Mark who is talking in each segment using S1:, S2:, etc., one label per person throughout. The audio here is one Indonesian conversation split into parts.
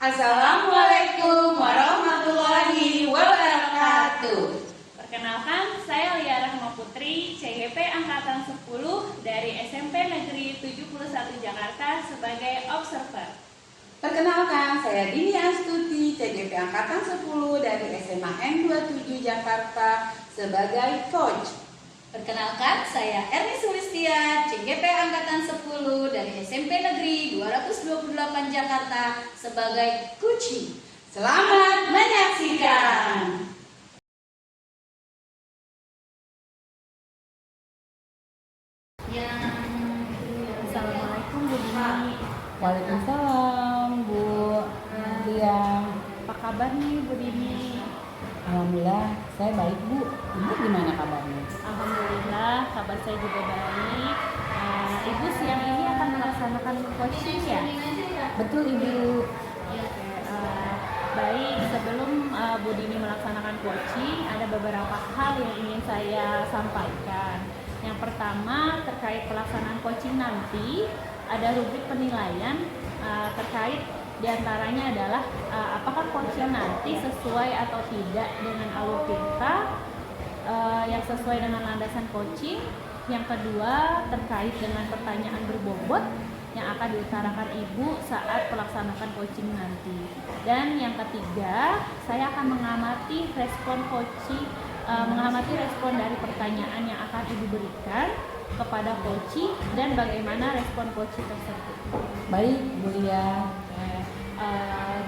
S1: Assalamualaikum warahmatullahi wabarakatuh.
S2: Perkenalkan, saya Lia Rahma Putri, CGP Angkatan 10 dari SMP Negeri 71 Jakarta sebagai observer.
S1: Perkenalkan, saya Dini Astuti, CGP Angkatan 10 dari SMA N27 Jakarta sebagai coach.
S3: Perkenalkan, saya Erni Sulistia, CGP Angkatan 10 dari SMP Negeri 228 Jakarta sebagai coaching.
S1: Selamat menyaksikan.
S2: Assalamualaikum Bu Dini.
S1: Waalaikumsalam Bu Lia.
S2: Apa kabar nih Bu Dini?
S1: Alhamdulillah, saya baik Bu. Ibu gimana kabarnya?
S2: Alhamdulillah, kabar saya juga baik. Ibu siang ini akan melaksanakan coaching ya?
S1: Betul Ibu.
S2: Baik, sebelum Bu Dini melaksanakan coaching, ada beberapa hal yang ingin saya sampaikan. Yang pertama, terkait pelaksanaan coaching nanti, ada rubrik penilaian terkait diantaranya adalah apakah coaching nanti sesuai atau tidak dengan alur kita yang sesuai dengan landasan coaching. Yang kedua, terkait dengan pertanyaan berbobot yang akan diutarakan Ibu saat melaksanakan coaching nanti. Dan yang ketiga, saya akan mengamati respon dari pertanyaan yang akan Ibu berikan kepada coaching dan bagaimana respon coaching tersebut.
S1: Baik Bu Lia.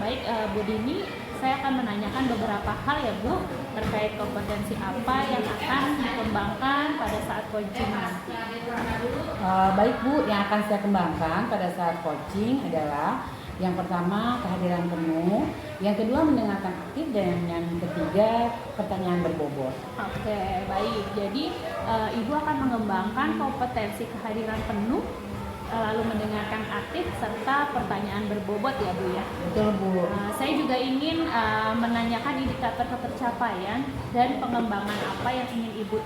S2: Baik Bu Dini, saya akan menanyakan beberapa hal ya Bu terkait kompetensi apa yang akan dikembangkan pada saat coaching nanti.
S1: Baik Bu, yang akan saya kembangkan pada saat coaching adalah yang pertama kehadiran penuh, yang kedua mendengarkan aktif, dan yang ketiga pertanyaan berbobot.
S2: Oke, baik. Jadi Ibu akan mengembangkan kompetensi kehadiran penuh, lalu mendengarkan aktif serta pertanyaan berbobot ya Bu ya.
S1: Betul Bu.
S2: Saya juga ingin menanyakan indikator ketercapaian dan pengembangan apa yang ingin Ibu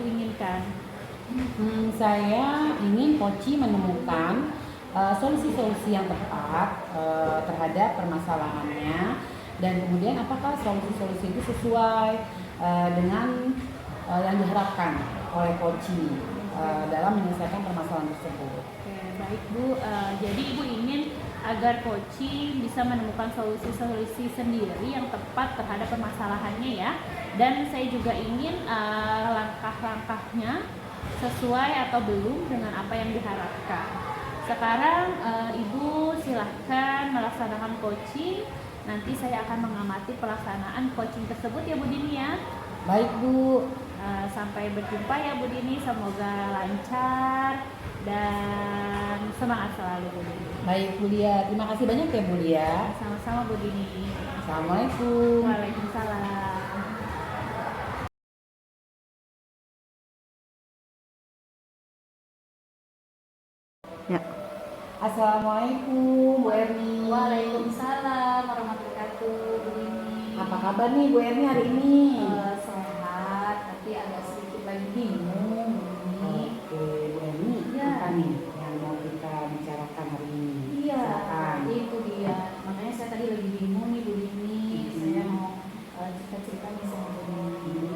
S2: inginkan.
S1: Saya ingin coaching menemukan solusi-solusi yang tepat terhadap permasalahannya, dan kemudian apakah solusi-solusi itu sesuai dengan yang diharapkan oleh coaching dalam menyelesaikan permasalahan tersebut.
S2: Oke, baik Bu. Jadi Ibu ingin agar coaching bisa menemukan solusi-solusi sendiri yang tepat terhadap permasalahannya ya. Dan saya juga ingin langkah-langkahnya sesuai atau belum dengan apa yang diharapkan. Sekarang Ibu silahkan melaksanakan coaching. Nanti saya akan mengamati pelaksanaan coaching tersebut ya Bu Dini ya.
S1: Baik Bu.
S2: Sampai berjumpa ya Bu Dini, semoga lancar dan semangat selalu Bu Dini.
S1: Baik Bu Lia, terima kasih banyak ya Bu Lia.
S2: Sama-sama Bu Dini.
S1: Assalamualaikum.
S2: Waalaikumsalam.
S1: Ya. Assalamualaikum Bu Erni.
S3: Waalaikumsalam warahmatullahi wabarakatuh, Bu Dini.
S1: Apa kabar nih Bu Erni hari ini?
S3: Sehat, tapi agak sedikit lagi bingung Bu Dini.
S1: Oke Bu Erni,
S3: Ya.
S1: apa nih yang mau kita bicarakan hari ini?
S3: Iya,
S1: Silakan.
S3: itu dia. Makanya saya tadi lagi bingung nih Bu Dini. Saya mau cerita-cerita nih sama Bu Dini.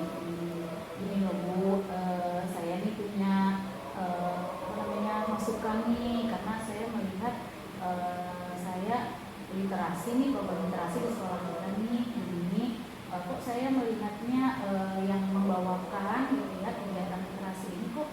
S3: Ini loh Bu, saya nih punya masukan nih, karena saya melihat saya literasi nih, program literasi di sekolah kita nih Bu Dini. Kok saya melihatnya yang membawakan melihat kegiatan literasi ini kok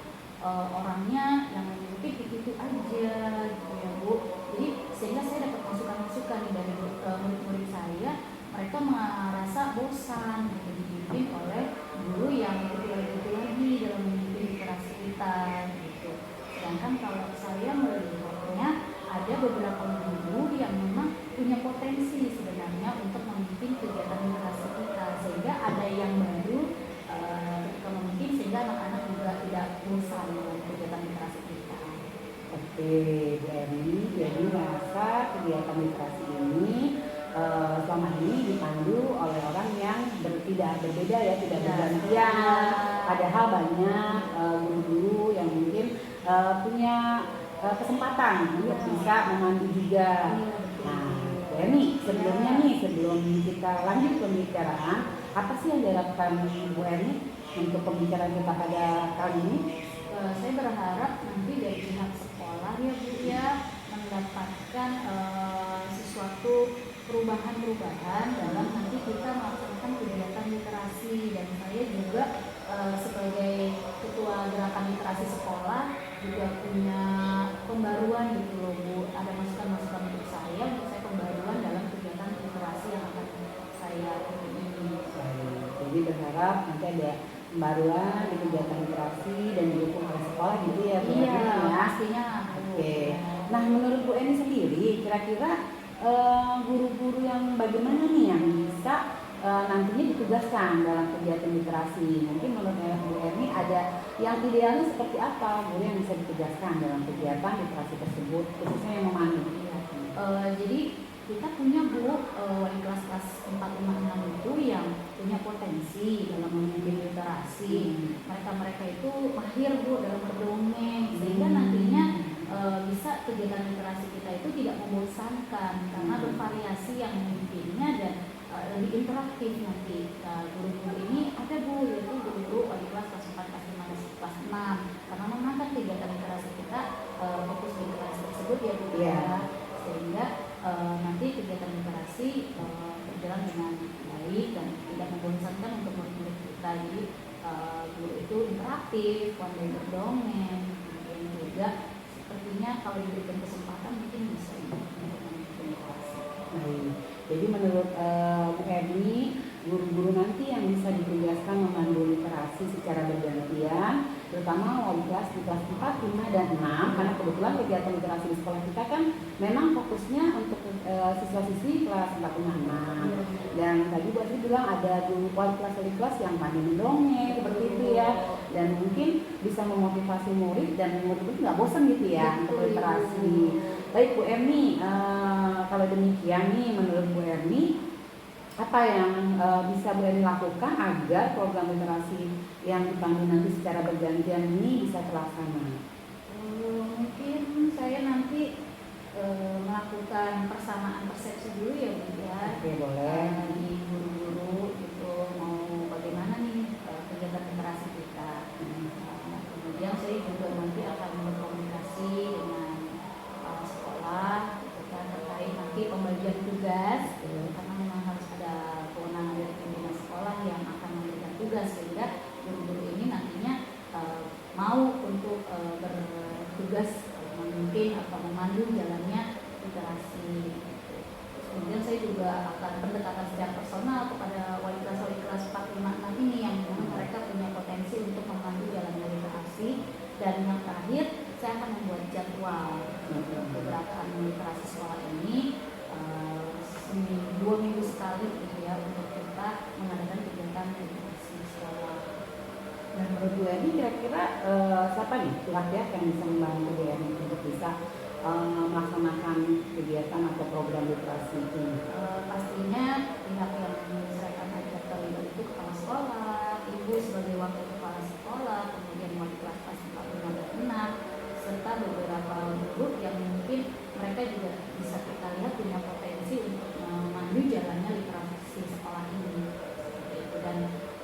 S3: orangnya yang mengikuti itu aja gitu ya Bu. Jadi sehingga saya dapat masukan-masukan nih dari murid-murid saya, mereka merasa bosan gitu dibimbing oleh guru yang itu lagi dalam memimpin literasi kita gitu. Sedangkan kalau saya melihatnya ada beberapa guru yang memang punya potensi sebenarnya untuk memimpin kegiatan literasi kita, sehingga ada yang baru ketika memimpin, sehingga anak-anak juga tidak bosan dengan kegiatan literasi kita.
S1: Oke Bu Erni, jadi merasa kegiatan literasi ini selama ini dipandu oleh orang yang tidak berbeda ya, tidak bergantian. Padahal banyak guru-guru yang mungkin punya kesempatan untuk bisa memandu juga. Nah, Eni, sebelumnya nih, sebelum kita lanjut pembicaraan, apa sih yang diharapkan Bu Eni untuk pembicaraan kita pada kali ini?
S3: Saya berharap nanti dari pihak sekolah ya Bu ya mendapatkan sesuatu perubahan-perubahan dalam nanti kita melaksanakan kegiatan literasi, dan saya juga sebagai ketua gerakan literasi sekolah juga punya pembaruan gitu loh Bu, ada masukan-masukan untuk saya pembaruan dalam kegiatan literasi yang akan saya ikuti ini.
S1: Jadi berharap nanti ada pembaruan di kegiatan literasi dan didukung oleh sekolah gitu ya Bu
S3: Iya,
S1: Eni ya.
S3: pastinya.
S1: Oke. Nah menurut Bu Eni sendiri kira-kira guru-guru yang bagaimana nih yang bisa nantinya ditugaskan dalam kegiatan literasi? Mungkin menurut Bu Eni ada yang idealnya seperti apa guru yang bisa ditugaskan dalam kegiatan literasi tersebut, khususnya yang memandu?
S3: Jadi kita punya Bu wali kelas 4, 5, 6 itu yang punya potensi dalam memimpin literasi. Mereka itu mahir Bu dalam berdongeng, sehingga nantinya bisa kegiatan literasi kita itu tidak membosankan karena bervariasi yang memimpinnya dan lebih interaktif nanti. Guru-guru ini ada Bu, yaitu guru-guru wali kelas 4, kelas 5, kelas 6, karena memang kan kegiatan literasi kita fokus di kelas tersebut ya Bu ya, sehingga nanti kegiatan literasi berjalan dengan baik dan tidak membosankan untuk murid-murid kita. Jadi guru itu interaktif, pandai berdongeng, kemudian juga sepertinya kalau diberikan kesempatan mungkin bisa untuk memimpin literasi.
S1: Jadi menurut Bu Eni, guru-guru nanti yang bisa ditugaskan memandu literasi secara bergantian, terutama wali kelas di kelas 4, 5, dan 6, karena kebetulan kegiatan literasi di sekolah kita kan memang fokusnya untuk siswa-siswi kelas 4, 5, 6. Dan tadi Bu Asri bilang ada guru wali kelas yang pandai mendongeng seperti itu ya, dan mungkin bisa memotivasi murid dan murid-murid nggak bosan gitu ya untuk literasi. Baik Bu Eni, kalau demikian nih menurut Bu Eni, apa yang bisa Bu Eni lakukan agar program literasi yang dipandu nanti secara bergantian ini bisa terlaksana?
S3: Mungkin saya nanti melakukan persamaan persepsi dulu ya Bu ya.
S1: Oke, boleh.
S3: Di guru-guru gitu mau bagaimana nih kegiatan literasi kita. Kemudian saya juga nanti akan berkomunikasi dengan kepala sekolah terkait nanti pembagian tugas, karena memang harus ada kewenangan dari pimpinan sekolah yang akan memberikan tugas, sehingga guru-guru ini nantinya mau untuk bertugas memimpin atau memandu jalannya literasi. Kemudian saya juga akan pendekatan secara personal kepada wali kelas 4, 5, 6 ini yang memang mereka punya potensi untuk memandu jalannya literasi. Dan yang terakhir, saya akan membuat jadwal beberapa literasi sekolah ini 2 minggu sekali gitu ya, untuk kita mengadakan kegiatan literasi sekolah.
S1: Dan menurut Bu Eni kira-kira siapa nih pihak-pihak yang bisa membantu Bu Eni untuk bisa melaksanakan kegiatan atau program literasi ini?
S3: Pastinya pihak yang menyelesaikan hajat terlibat itu kepala sekolah, ibu sebagai wakil kepala sekolah, kemudian wali kelas 4, 5, dan 6, serta beberapa guru yang mungkin mereka juga bisa kita lihat punya potensi untuk memandu jalannya literasi sekolah ini. Dan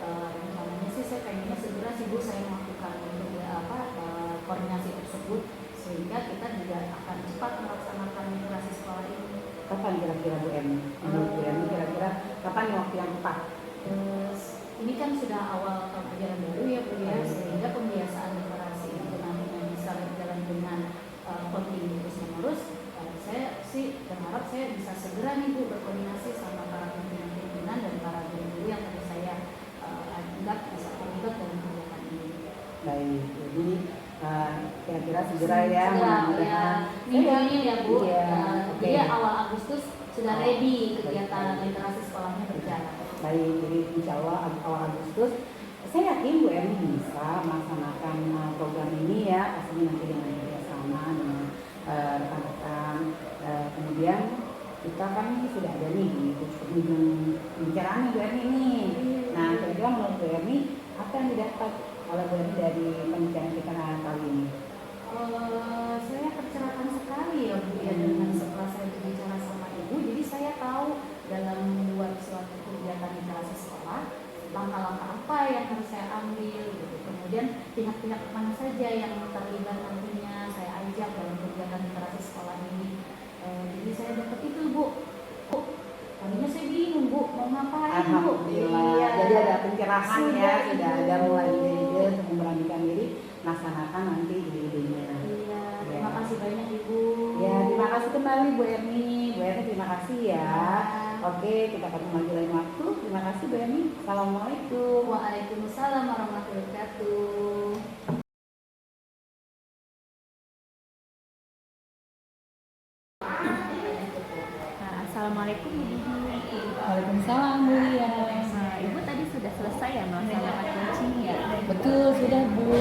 S3: rencananya sih saya pengennya segera sih Bu saya melakukan koordinasi tersebut, sehingga kita juga akan cepat melaksanakan literasi sekolah ini.
S1: Kapan kira-kira Bu Eni? Menurut Bu Eni kira-kira kapan waktu yang tepat?
S3: Ini kan sudah awal tahun ajaran baru ya Bu ya, sehingga pembiasaan literasi itu nantinya bisa berjalan dengan kontinu terus menerus. Saya sih berharap saya bisa segera nih Bu berkoordinasi sama para pimpinan dan para guru-guru yang tadi saya anggap bisa terlibat dalam kegiatan ini.
S1: Baik, jadi kira-kira segera ya.
S3: Minggunya ya Bu. Jadi
S1: Okay.
S3: awal Agustus sudah ready kegiatan literasi sekolahnya berjalan.
S1: Baik, jadi insya Allah awal Agustus saya yakin Bu Eni bisa melaksanakan program ini ya, pastinya nanti dengan kerjasama dengan rekan-rekan. Kemudian kita kan sudah ada nih di pembicaraan Bu Eni nih. Nah, kira-kira menurut Bu Eni apa yang didapat oleh Bu Eni dari pembicaraan kita kali ini?
S3: Saya tercerahkan sekali ya Bu ya dengan setelah saya berbicara sama Ibu, jadi saya tahu dalam membuat suatu kegiatan literasi sekolah langkah-langkah apa yang harus saya ambil gitu. Kemudian pihak-pihak mana saja yang terlibat nantinya saya ajak dalam kegiatan literasi sekolah ini. Jadi saya dapat itu Bu. Tadinya saya bingung Bu mau ngapain Bu.
S1: Alhamdulillah.
S3: Iya.
S1: Jadi ada pencerahan ya, sudah
S3: Iya.
S1: ada mulai ide untuk memberanikan diri laksanakan nanti ide-idenya.
S3: Iya, terima kasih banyak Ibu.
S1: Ya, terima kasih kembali Bu Erni. Bu Erni terima kasih ya. Oke, kita ketemu lagi lain waktu. Terima kasih Bu Erni. Assalamualaikum.
S3: Waalaikumsalam warahmatullahi wabarakatuh.
S2: Assalamualaikum Bu Dini.
S1: Waalaikumsalam Bu Lia.
S2: Ibu tadi sudah selesai ya melaksanakan coaching ya?
S1: Betul, sudah Bu.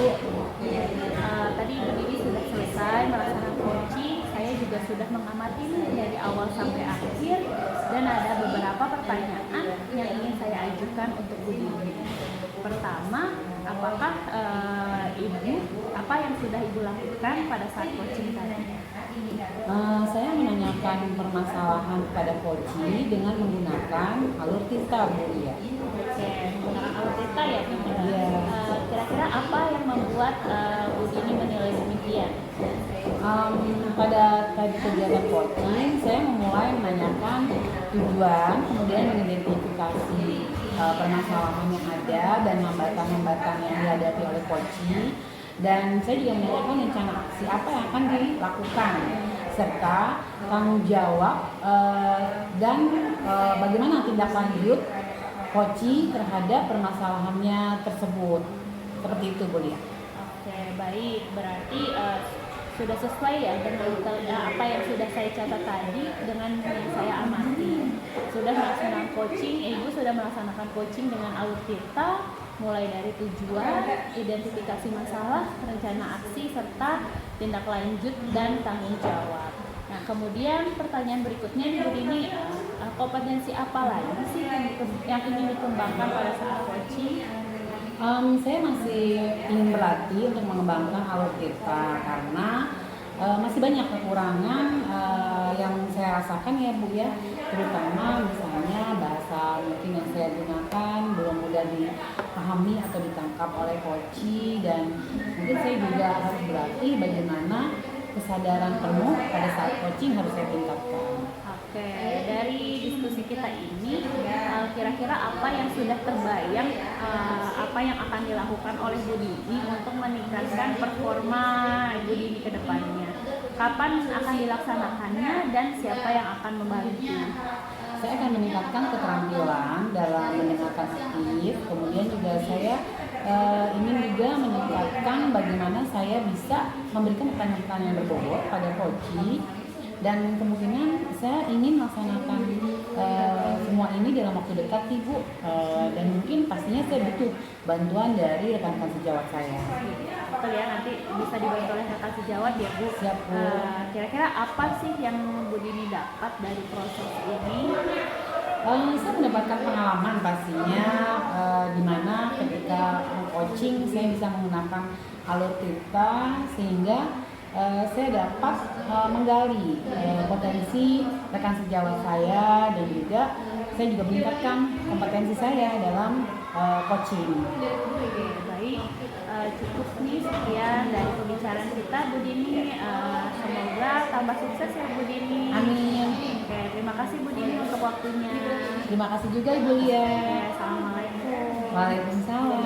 S2: Tadi Ibu Dini sudah selesai melaksanakan coaching. Saya juga sudah mengamati dari awal sampai akhir dan ada beberapa pertanyaan yang ingin saya ajukan untuk Bu Dini. Pertama, apakah Ibu apa yang sudah Ibu lakukan pada saat coaching tadi?
S1: Saya menanyakan permasalahan kepada Koci dengan menggunakan alur tita Bu Lia.
S2: Oke, menggunakan alur tita ya Bu.
S1: Iya.
S2: Kira-kira apa yang membuat Bu Dini menilai demikian?
S1: Pada tadi kegiatan coaching, saya memulai menanyakan tujuan, kemudian mengidentifikasi permasalahan yang ada dan hambatan-hambatan yang dihadapi oleh coaching. Dan saya juga menanyakan rencana aksi apa yang akan dilakukan serta tanggung jawab dan bagaimana tindak lanjut coaching terhadap permasalahannya tersebut. Seperti itu Bu Lia.
S2: Oke, baik. Berarti sudah sesuai ya dengan apa yang sudah saya catat tadi dengan yang saya amati. Sudah melaksanakan coaching, Ibu sudah melaksanakan coaching dengan alur tita, mulai dari tujuan, identifikasi masalah, rencana aksi, serta tindak lanjut dan tanggung jawab. Nah, kemudian pertanyaan berikutnya Ibu Dini, kompetensi apa lagi sih yang ingin dikembangkan pada saat coaching?
S1: Saya masih ingin berlatih untuk mengembangkan alur kita karena masih banyak kekurangan yang saya rasakan ya Bu ya, terutama misalnya bahasa mungkin yang saya gunakan belum mudah dipahami atau ditangkap oleh coach, dan mungkin saya juga harus berlatih bagaimana kesadaran penuh pada saat coaching harus saya tingkatkan.
S2: Oke, dari diskusi kita ini kira-kira apa yang sudah terbayang, apa yang akan dilakukan oleh Bu Dini untuk meningkatkan performa Bu Dini ke depannya? Kapan akan dilaksanakannya dan siapa yang akan membantu?
S1: Saya akan meningkatkan keterampilan dalam mendengarkan aktif, kemudian juga saya ingin juga meningkatkan bagaimana saya bisa memberikan pertanyaan yang berbobot pada coach, dan kemungkinan saya ingin melaksanakan semua ini dalam waktu dekat Ibu, dan mungkin pastinya saya butuh bantuan dari rekan-rekan sejawat saya.
S2: Betul ya, nanti bisa dibantu oleh rekan sejawat ya Bu.
S1: Siap Bu.
S2: Kira-kira apa sih yang Bu Dini dapat dari proses ini?
S1: Saya mendapatkan pengalaman pastinya, di mana ketika coaching saya bisa menggunakan alur tita sehingga saya dapat menggali potensi rekan sejawat saya, dan juga saya juga meningkatkan kompetensi saya dalam coaching.
S2: Oke, baik. Cukup nih sekian dari pembicaraan kita Bu Dini. Semoga tambah sukses ya Bu Dini.
S1: Amin.
S2: Oke, terima kasih Bu Dini untuk waktunya.
S1: Terima kasih juga Ibu Lia.
S2: Assalamualaikum.
S1: Waalaikumsalam.